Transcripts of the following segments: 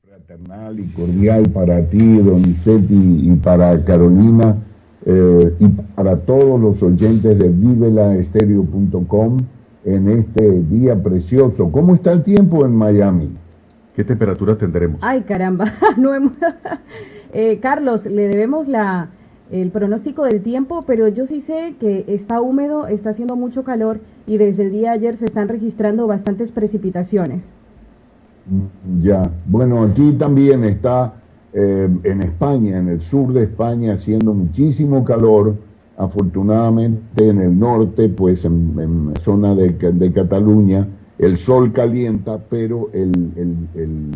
Fraternal y cordial para ti, Donizetti, y para Carolina, y para todos los oyentes de vivelaestereo.com en este día precioso. ¿Cómo está el tiempo en Miami? ¿Qué temperatura tendremos? Ay, caramba, no hemos... Carlos, le debemos el pronóstico del tiempo, pero yo sí sé que está húmedo, está haciendo mucho calor y desde el día de ayer se están registrando bastantes precipitaciones. Ya, bueno, aquí también está en España, en el sur de España, haciendo muchísimo calor. Afortunadamente en el norte, pues en zona de Cataluña, el sol calienta, pero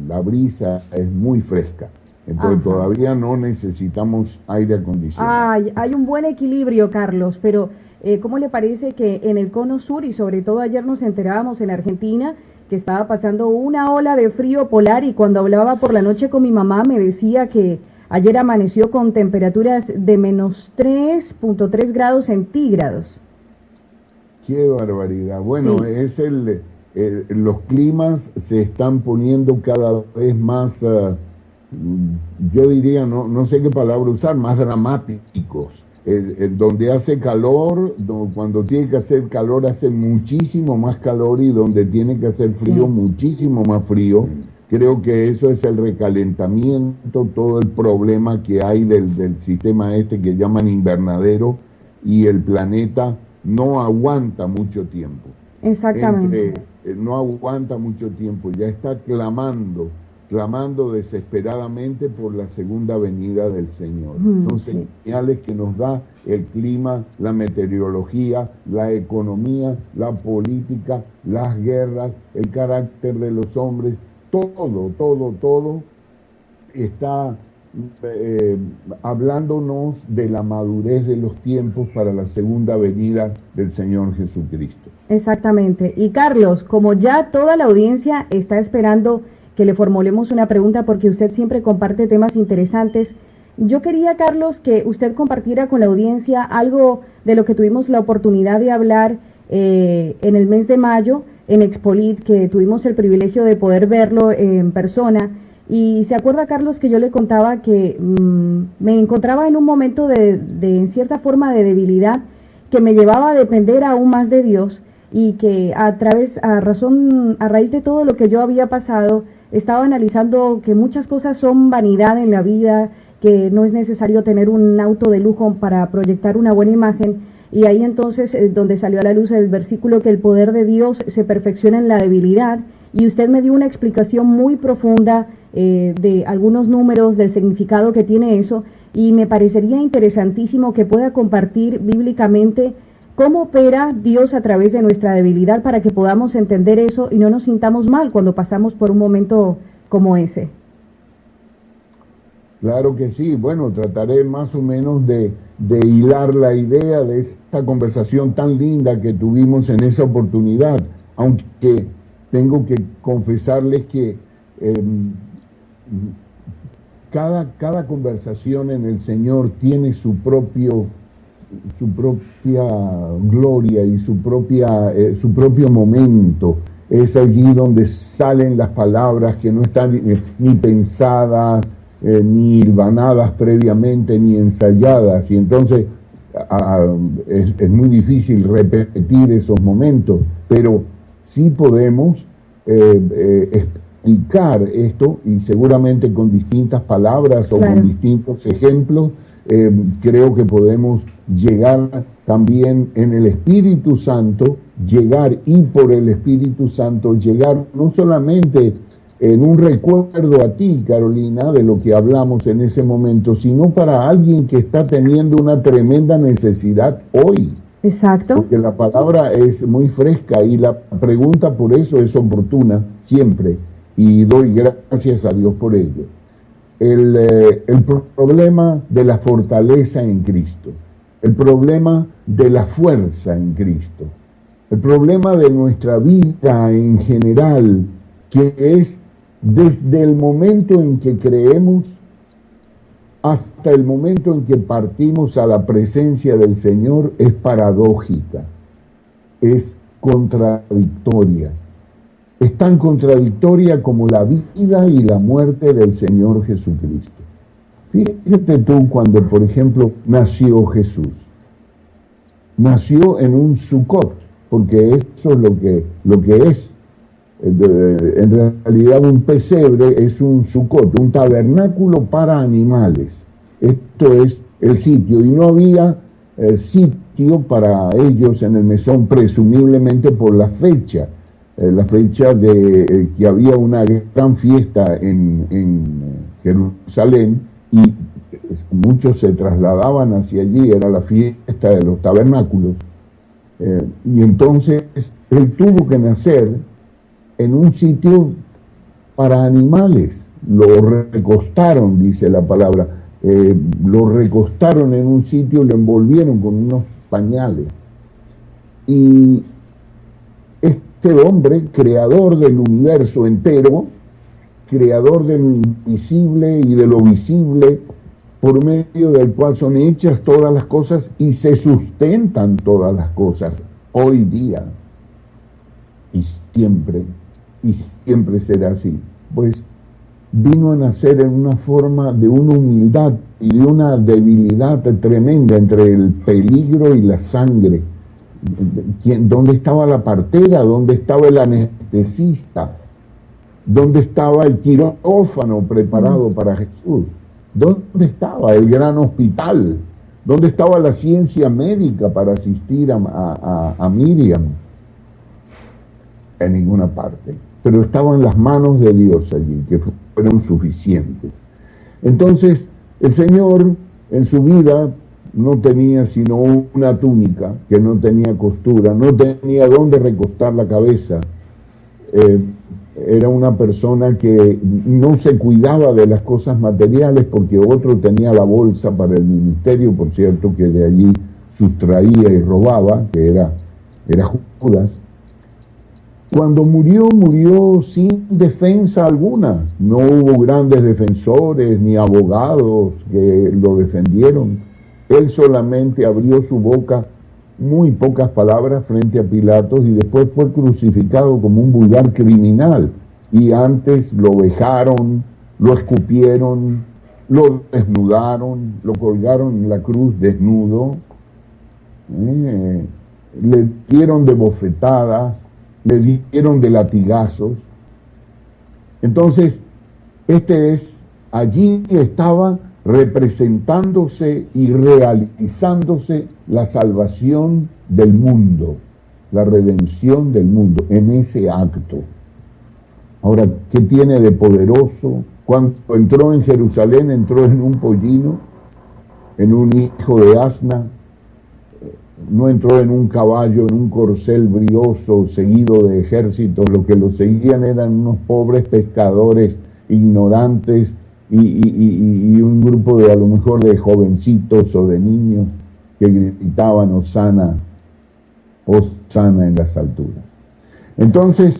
la brisa es muy fresca. Entonces Ajá. Todavía no necesitamos aire acondicionado. Hay un buen equilibrio, Carlos, pero ¿cómo le parece que en el cono sur, y sobre todo ayer nos enterábamos en Argentina, que estaba pasando una ola de frío polar, y cuando hablaba por la noche con mi mamá me decía que ayer amaneció con temperaturas de menos 3.3 grados centígrados? Qué barbaridad. Bueno, Sí, los climas se están poniendo cada vez más, yo diría, no sé qué palabra usar, más dramáticos. Donde hace calor, cuando tiene que hacer calor hace muchísimo más calor, y donde tiene que hacer frío sí. muchísimo más frío. Creo que eso es el recalentamiento, todo el problema que hay del sistema este que llaman invernadero, y el planeta no aguanta mucho tiempo. Exactamente. No aguanta mucho tiempo, ya está clamando desesperadamente por la segunda venida del Señor. Son Sí. señales que nos da el clima, la meteorología, la economía, la política, las guerras, el carácter de los hombres, todo está hablándonos de la madurez de los tiempos para la segunda venida del Señor Jesucristo. Exactamente. Y Carlos, como ya toda la audiencia está esperando que le formulemos una pregunta porque usted siempre comparte temas interesantes, yo quería, Carlos, que usted compartiera con la audiencia algo de lo que tuvimos la oportunidad de hablar en el mes de mayo en Expolit, que tuvimos el privilegio de poder verlo en persona. Y se acuerda, Carlos, que yo le contaba que me encontraba en un momento en cierta forma, de debilidad, que me llevaba a depender aún más de Dios, y que a raíz de todo lo que yo había pasado, estaba analizando que muchas cosas son vanidad en la vida, que no es necesario tener un auto de lujo para proyectar una buena imagen. Y ahí entonces donde salió a la luz el versículo que el poder de Dios se perfecciona en la debilidad, y usted me dio una explicación muy profunda de algunos números, del significado que tiene eso, y me parecería interesantísimo que pueda compartir bíblicamente cómo opera Dios a través de nuestra debilidad, para que podamos entender eso y no nos sintamos mal cuando pasamos por un momento como ese. Claro que sí. Bueno, trataré más o menos de hilar la idea de esta conversación tan linda que tuvimos en esa oportunidad, aunque tengo que confesarles que cada conversación en el Señor tiene su propia gloria y su propio momento. Es allí donde salen las palabras que no están ni pensadas, ni hilvanadas previamente, ni ensayadas, y entonces es muy difícil repetir esos momentos, pero sí podemos explicar esto, y seguramente con distintas palabras o Claro. con distintos ejemplos. Creo que podemos llegar también en el Espíritu Santo, y por el Espíritu Santo llegar no solamente en un recuerdo a ti, Carolina, de lo que hablamos en ese momento, sino para alguien que está teniendo una tremenda necesidad hoy. Exacto. Porque la palabra es muy fresca y la pregunta por eso es oportuna siempre, y doy gracias a Dios por ello. El problema de la fortaleza en Cristo, el problema de la fuerza en Cristo, el problema de nuestra vida en general, que es desde el momento en que creemos hasta el momento en que partimos a la presencia del Señor, es paradójica, es contradictoria. es tan contradictoria como la vida y la muerte del Señor Jesucristo. Fíjate tú cuando, por ejemplo, nació Jesús. Nació en un Sucot, porque eso es lo que es. En realidad un pesebre es un Sucot, un tabernáculo para animales. Esto es el sitio, y no había sitio para ellos en el mesón, presumiblemente por la fecha de que había una gran fiesta en Jerusalén, y muchos se trasladaban hacia allí, era la fiesta de los tabernáculos, y entonces él tuvo que nacer en un sitio para animales. Lo recostaron, dice la palabra, lo recostaron en un sitio, lo envolvieron con unos pañales. Y este hombre, creador del universo entero, creador de lo invisible y de lo visible, por medio del cual son hechas todas las cosas y se sustentan todas las cosas hoy día y siempre será así, pues vino a nacer en una forma de una humildad y de una debilidad tremenda entre el peligro y la sangre. ¿Dónde estaba la partera? ¿Dónde estaba el anestesista? ¿Dónde estaba el quirófano preparado para Jesús? ¿Dónde estaba el gran hospital? ¿Dónde estaba la ciencia médica para asistir a Miriam? En ninguna parte. Pero estaba en las manos de Dios allí, que fueron suficientes. Entonces, el Señor en su vida no tenía sino una túnica que no tenía costura, no tenía dónde recostar la cabeza. Era una persona que no se cuidaba de las cosas materiales porque otro tenía la bolsa para el ministerio, por cierto, que de allí sustraía y robaba, que era Judas. Cuando murió sin defensa alguna. No hubo grandes defensores ni abogados que lo defendieron. Él solamente abrió su boca, muy pocas palabras, frente a Pilatos, y después fue crucificado como un vulgar criminal. Y antes lo vejaron, lo escupieron, lo desnudaron, lo colgaron en la cruz desnudo, le dieron de bofetadas, le dieron de latigazos. Entonces, allí estaba representándose y realizándose la salvación del mundo, la redención del mundo, en ese acto. Ahora, ¿qué tiene de poderoso? Cuando entró en Jerusalén, entró en un pollino, en un hijo de asna. No entró en un caballo, en un corcel brioso, seguido de ejércitos. Lo que lo seguían eran unos pobres pescadores ignorantes y un grupo de, a lo mejor, de jovencitos o de niños que gritaban Hosana, Hosana en las alturas. Entonces,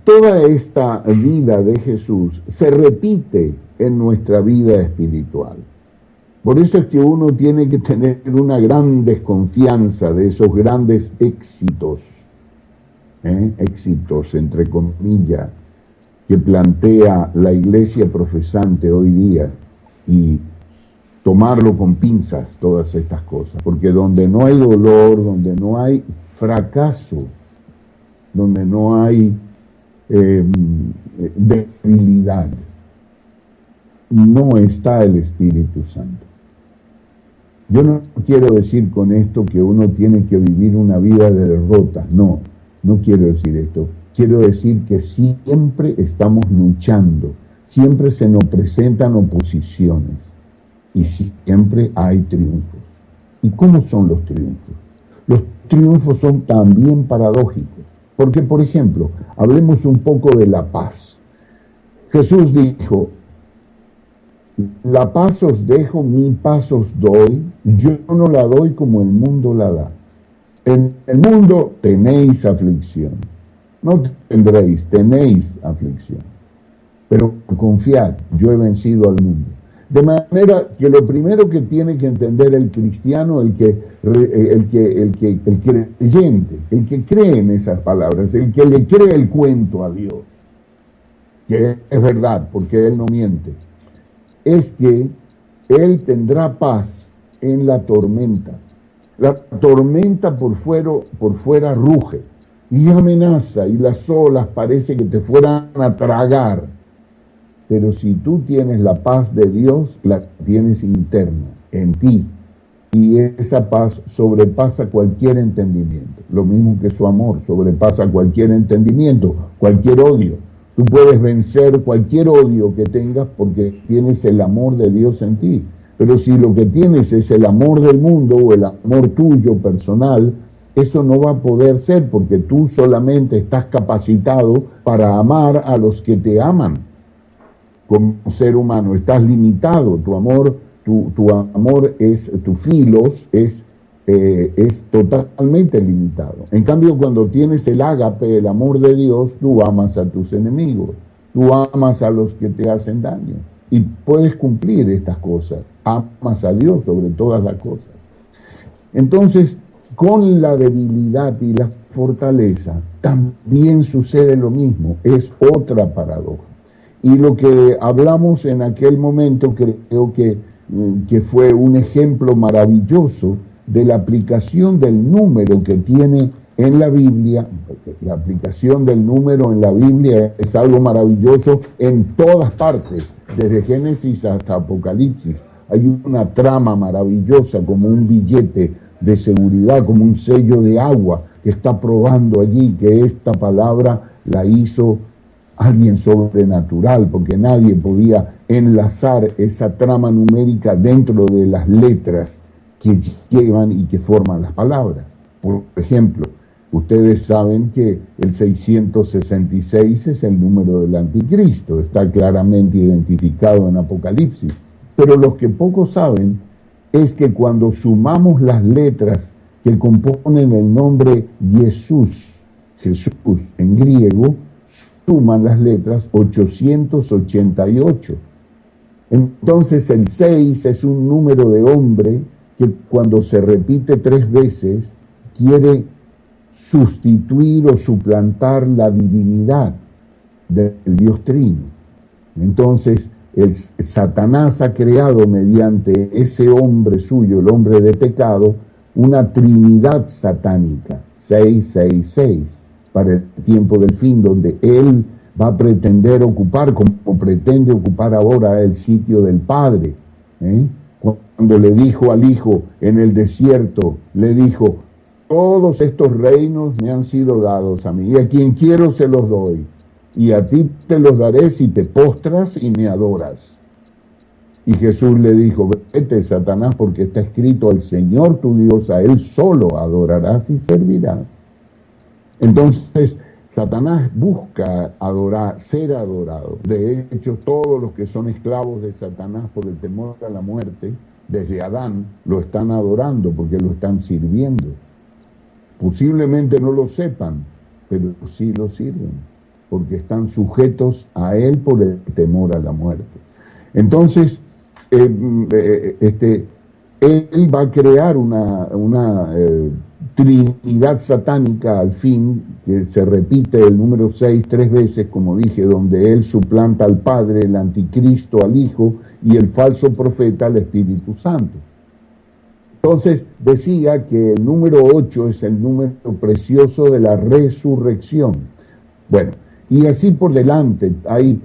toda esta vida de Jesús se repite en nuestra vida espiritual. Por eso es que uno tiene que tener una gran desconfianza de esos grandes éxitos, éxitos entre comillas, que plantea la iglesia profesante hoy día, y tomarlo con pinzas todas estas cosas, porque donde no hay dolor, donde no hay fracaso, donde no hay debilidad, no está el Espíritu Santo. Yo no quiero decir con esto que uno tiene que vivir una vida de derrotas, no quiero decir esto. Quiero decir que siempre estamos luchando, siempre se nos presentan oposiciones y siempre hay triunfos. ¿Y cómo son los triunfos? Los triunfos son también paradójicos, porque, por ejemplo, hablemos un poco de la paz. Jesús dijo: la paz os dejo, mi paz os doy, yo no la doy como el mundo la da. En el mundo tenéis aflicción, no tenéis aflicción, pero confiad, yo he vencido al mundo. De manera que lo primero que tiene que entender el cristiano, el creyente, el que cree en esas palabras, el que le cree el cuento a Dios, que es verdad, porque Él no miente, es que Él tendrá paz en la tormenta. La tormenta por fuera ruge y amenaza, y las olas parece que te fueran a tragar. Pero si tú tienes la paz de Dios, la tienes interna, en ti. Y esa paz sobrepasa cualquier entendimiento. Lo mismo que su amor sobrepasa cualquier entendimiento, cualquier odio. Tú puedes vencer cualquier odio que tengas porque tienes el amor de Dios en ti. Pero si lo que tienes es el amor del mundo o el amor tuyo personal, eso no va a poder ser porque tú solamente estás capacitado para amar a los que te aman. Como ser humano estás limitado, tu amor es, tu filos es totalmente limitado. En cambio, cuando tienes el ágape, el amor de Dios, tú amas a tus enemigos, tú amas a los que te hacen daño y puedes cumplir estas cosas. Amas a Dios sobre todas las cosas. Entonces, con la debilidad y la fortaleza también sucede lo mismo, es otra paradoja. Y lo que hablamos en aquel momento creo que fue un ejemplo maravilloso de la aplicación del número que tiene en la Biblia. La aplicación del número en la Biblia es algo maravilloso en todas partes, desde Génesis hasta Apocalipsis. Hay una trama maravillosa, como un billete de seguridad, como un sello de agua que está probando allí que esta palabra la hizo alguien sobrenatural, porque nadie podía enlazar esa trama numérica dentro de las letras que llevan y que forman las palabras. Por ejemplo, ustedes saben que el 666 es el número del anticristo, está claramente identificado en Apocalipsis. Pero lo que pocos saben es que cuando sumamos las letras que componen el nombre Jesús en griego, suman las letras 888. Entonces el 6 es un número de hombre que cuando se repite 3 veces quiere sustituir o suplantar la divinidad del Dios Trino. Entonces Satanás ha creado mediante ese hombre suyo, el hombre de pecado, una trinidad satánica, 666. Para el tiempo del fin, donde él va a pretender ocupar, como pretende ocupar ahora, el sitio del Padre. Cuando le dijo al Hijo en el desierto, le dijo, todos estos reinos me han sido dados a mí, y a quien quiero se los doy, y a ti te los daré si te postras y me adoras. Y Jesús le dijo, vete, Satanás, porque está escrito, al Señor tu Dios, a Él solo adorarás y servirás. Entonces, Satanás busca ser adorado. De hecho, todos los que son esclavos de Satanás por el temor a la muerte, desde Adán, lo están adorando porque lo están sirviendo. Posiblemente no lo sepan, pero sí lo sirven, porque están sujetos a él por el temor a la muerte. Entonces, él va a crear una trinidad satánica al fin, que se repite el número 6 3 veces, como dije, donde él suplanta al Padre, el anticristo al Hijo y el falso profeta al Espíritu Santo. Entonces decía que el número 8 es el número precioso de la resurrección. Bueno, y así por delante hay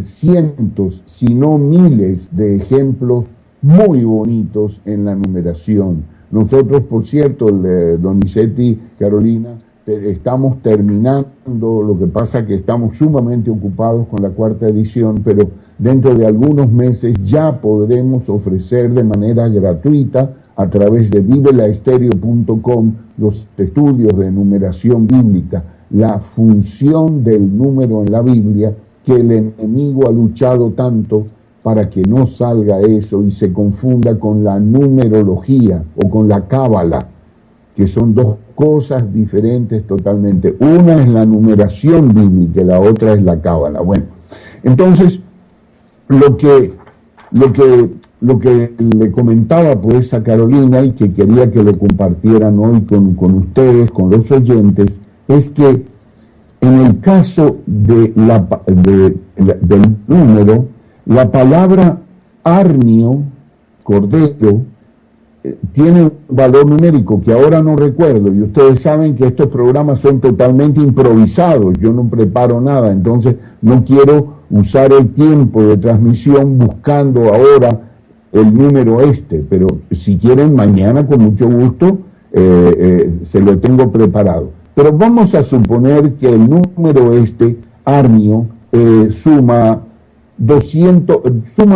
cientos, si no miles de ejemplos muy bonitos en la numeración. Nosotros, por cierto, Donizetti, Carolina, estamos terminando, lo que pasa que estamos sumamente ocupados con la 4ª edición, pero dentro de algunos meses ya podremos ofrecer de manera gratuita a través de vivelaestereo.com los estudios de numeración bíblica, la función del número en la Biblia, que el enemigo ha luchado tanto para que no salga eso y se confunda con la numerología o con la cábala, que son dos cosas diferentes totalmente. Una es la numeración bíblica y la otra es la cábala. Bueno, entonces lo que lo que le comentaba pues a Carolina y que quería que lo compartieran hoy con ustedes, con los oyentes, es que en el caso del número, la palabra arnio, cordero, tiene un valor numérico que ahora no recuerdo, y ustedes saben que estos programas son totalmente improvisados, yo no preparo nada, entonces no quiero usar el tiempo de transmisión buscando ahora el número pero si quieren mañana con mucho gusto se lo tengo preparado. Pero vamos a suponer que el número arnio, suma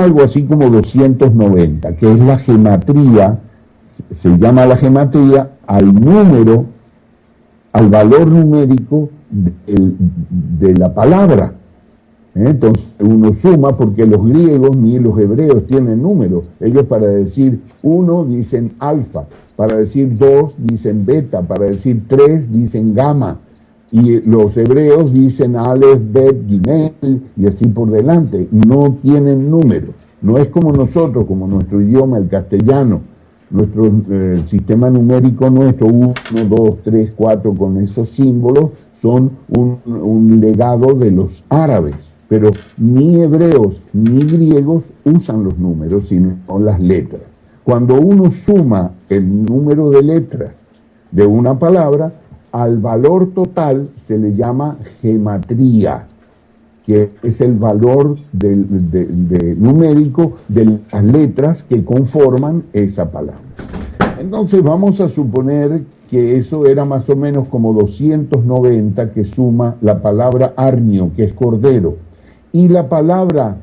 algo así como 290, que es la gematría, se llama la gematría al valor numérico de la palabra. Entonces uno suma, porque los griegos ni los hebreos tienen números. Ellos para decir 1 dicen alfa, para decir 2 dicen beta, para decir 3 dicen gamma, y los hebreos dicen alef, bet, gimel, y así por delante. No tienen números. No es como nosotros, como nuestro idioma, el castellano. Nuestro sistema numérico nuestro, 1, 2, 3, 4, con esos símbolos, son un legado de los árabes. Pero ni hebreos ni griegos usan los números, sino las letras. Cuando uno suma el número de letras de una palabra, al valor total se le llama gematría, que es el valor numérico de las letras que conforman esa palabra. Entonces vamos a suponer que eso era más o menos como 290 que suma la palabra arnio, que es cordero, y la palabra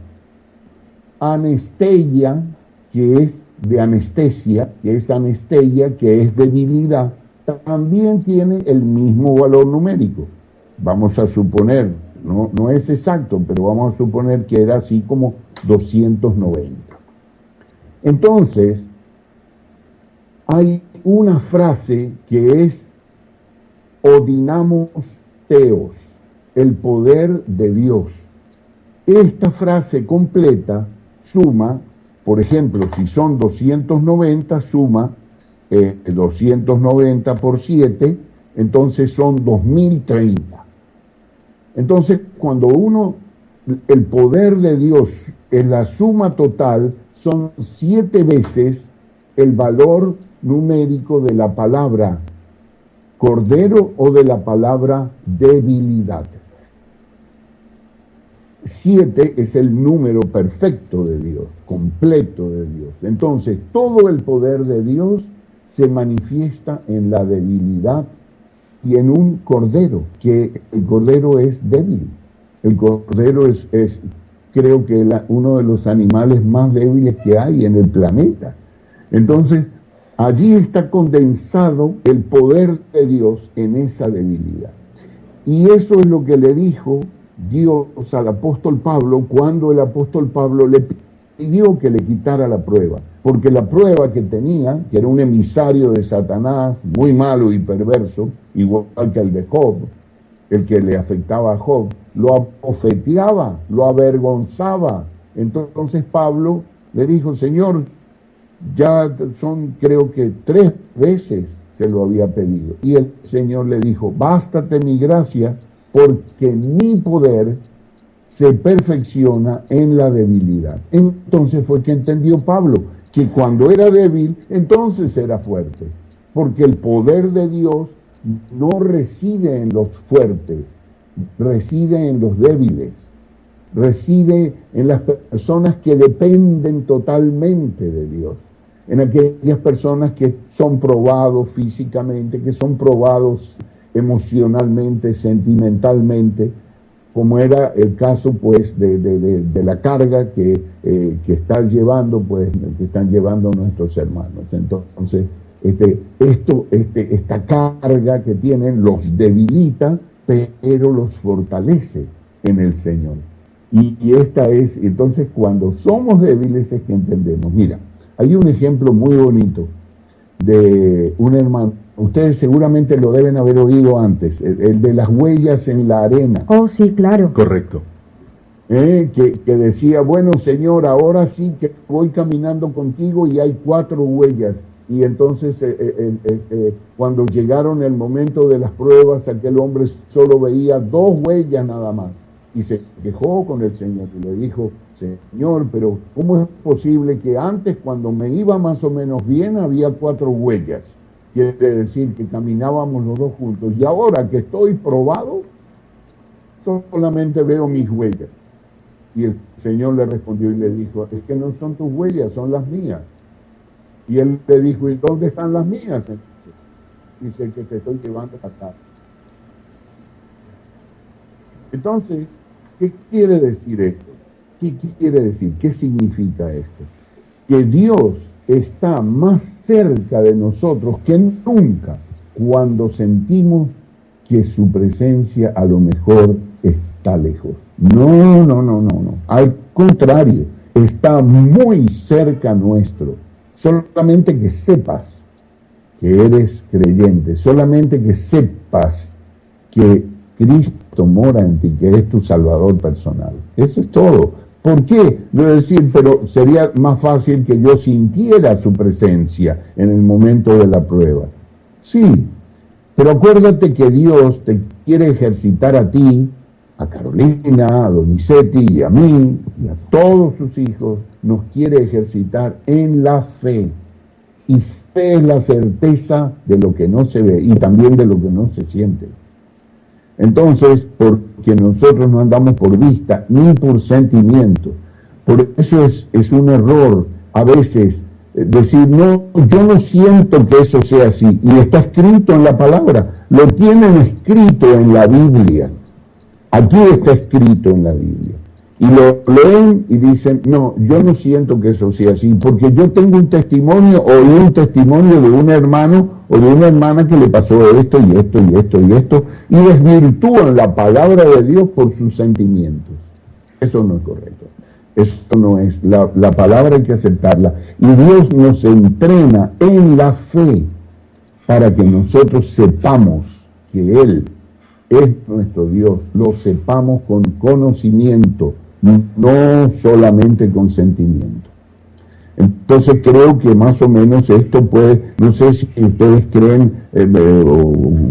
anestesia, que es de anestesia, que es debilidad, también tiene el mismo valor numérico. Vamos a suponer, no es exacto, pero vamos a suponer que era así como 290. Entonces, hay una frase que es odinamos theos, el poder de Dios. Esta frase completa suma, por ejemplo, si son 290, suma 290 por 7, entonces son 2030. Entonces, cuando el poder de Dios en la suma total son 7 veces el valor numérico de la palabra cordero o de la palabra debilidad. 7 es el número perfecto de Dios, completo de Dios. Entonces, todo el poder de Dios se manifiesta en la debilidad y en un cordero, que el cordero es débil. El cordero es creo que uno de los animales más débiles que hay en el planeta. Entonces, allí está condensado el poder de Dios en esa debilidad. Y eso es lo que le dijo Dios al apóstol Pablo cuando el apóstol Pablo le pidió que le quitara la prueba, porque la prueba que tenía, que era un emisario de Satanás, muy malo y perverso, igual que el de Job, el que le afectaba a Job, lo abofeteaba, lo avergonzaba. Entonces Pablo le dijo: Señor, ya son creo que 3 veces se lo había pedido. Y el Señor le dijo: bástate mi gracia, porque mi poder se perfecciona en la debilidad. Entonces fue que entendió Pablo que cuando era débil, entonces era fuerte, porque el poder de Dios no reside en los fuertes, reside en los débiles, reside en las personas que dependen totalmente de Dios, en aquellas personas que son probados físicamente, que son probados emocionalmente, sentimentalmente, como era el caso pues de la carga que están llevando nuestros hermanos. Entonces, esta carga que tienen los debilita, pero los fortalece en el Señor. Y esta es, entonces, cuando somos débiles es que entendemos. Mira, hay un ejemplo muy bonito de un hermano. Ustedes seguramente lo deben haber oído antes, el de las huellas en la arena. Oh, sí, claro. Correcto. que decía, bueno, Señor, ahora sí que voy caminando contigo y hay 4 huellas. Y entonces cuando llegaron el momento de las pruebas, aquel hombre solo veía 2 huellas nada más. Y se quejó con el Señor y le dijo, Señor, pero ¿cómo es posible que antes, cuando me iba más o menos bien, había 4 huellas? Quiere decir que caminábamos los 2 juntos. Y ahora que estoy probado, solamente veo mis huellas. Y el Señor le respondió y le dijo, es que no son tus huellas, son las mías. Y él le dijo, ¿y dónde están las mías? Dice que te estoy llevando acá. Entonces, ¿qué quiere decir esto? ¿Qué quiere decir? ¿Qué significa esto? Que Dios está más cerca de nosotros que nunca cuando sentimos que su presencia a lo mejor está lejos. No. Al contrario, está muy cerca nuestro. Solamente que sepas que eres creyente, solamente que sepas que Cristo mora en ti, que es tu Salvador personal. Eso es todo. ¿Por qué? Debo decir, pero sería más fácil que yo sintiera su presencia en el momento de la prueba. Sí, pero acuérdate que Dios te quiere ejercitar a ti, a Carolina, a Donizetti y a mí, y a todos sus hijos, nos quiere ejercitar en la fe. Y fe es la certeza de lo que no se ve y también de lo que no se siente. Entonces, porque nosotros no andamos por vista ni por sentimiento. Por eso es un error a veces decir, no, yo no siento que eso sea así. Y está escrito en la palabra, lo tienen escrito en la Biblia. Aquí está escrito en la Biblia. Y lo leen y dicen, no, yo no siento que eso sea así, porque yo tengo un testimonio o un testimonio de un hermano o de una hermana que le pasó esto y esto y esto y esto, y desvirtúan la palabra de Dios por sus sentimientos. Eso no es correcto. Eso no es. La palabra hay que aceptarla. Y Dios nos entrena en la fe para que nosotros sepamos que Él es nuestro Dios, lo sepamos con conocimiento, no solamente con sentimiento. Entonces creo que más o menos esto puede, no sé si ustedes creen,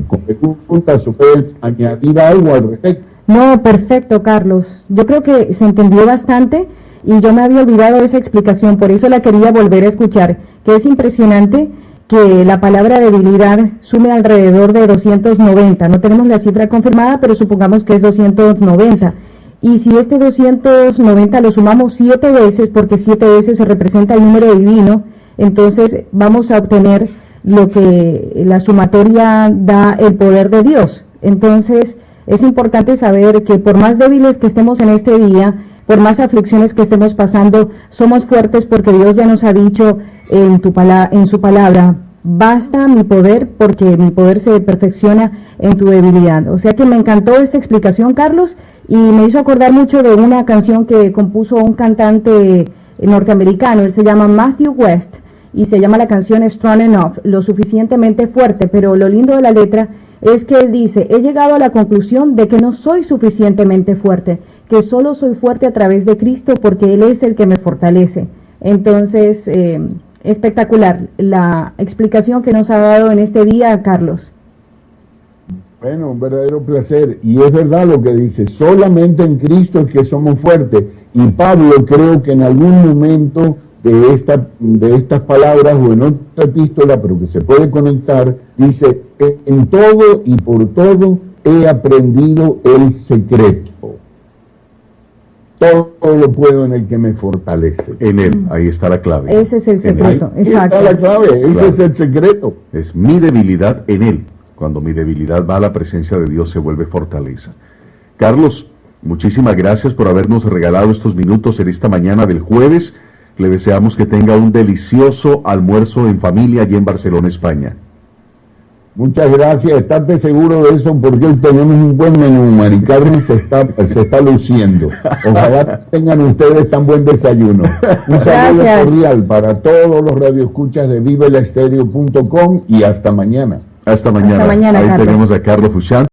con preguntas o pueden añadir algo al respecto. No, perfecto, Carlos. Yo creo que se entendió bastante y yo me había olvidado de esa explicación, por eso la quería volver a escuchar, que es impresionante que la palabra debilidad sume alrededor de 290. No tenemos la cifra confirmada, pero supongamos que es 290. Y si este 290 lo sumamos 7 veces, porque 7 veces se representa el número divino, entonces vamos a obtener lo que la sumatoria da el poder de Dios. Entonces es importante saber que por más débiles que estemos en este día, por más aflicciones que estemos pasando, somos fuertes porque Dios ya nos ha dicho en su palabra, basta mi poder porque mi poder se perfecciona en tu debilidad. O sea que me encantó esta explicación, Carlos, y me hizo acordar mucho de una canción que compuso un cantante norteamericano. Él se llama Matthew West y se llama la canción Strong Enough, lo suficientemente fuerte, pero lo lindo de la letra es que él dice, he llegado a la conclusión de que no soy suficientemente fuerte, que solo soy fuerte a través de Cristo porque Él es el que me fortalece. Entonces, espectacular la explicación que nos ha dado en este día, Carlos. Bueno, un verdadero placer. Y es verdad lo que dice, solamente en Cristo es que somos fuertes. Y Pablo creo que en algún momento de estas palabras o en otra epístola, pero que se puede conectar, dice, en todo y por todo he aprendido el secreto. Todo lo puedo en el que me fortalece. En Él, ahí está la clave. Ese es el secreto, ahí exacto. Está la clave, ese es el secreto. Es mi debilidad en Él. Cuando mi debilidad va a la presencia de Dios, se vuelve fortaleza. Carlos, muchísimas gracias por habernos regalado estos minutos en esta mañana del jueves. Le deseamos que tenga un delicioso almuerzo en familia allí en Barcelona, España. Muchas gracias, estate seguro de eso porque hoy tenemos un buen menú, Mari Carmen se está luciendo. Ojalá tengan ustedes tan buen desayuno. Un saludo cordial para todos los radioescuchas de vivelaestereo.com y hasta mañana. Hasta mañana. Hasta mañana, ahí Carlos. tenemos a Carlos Fuchán.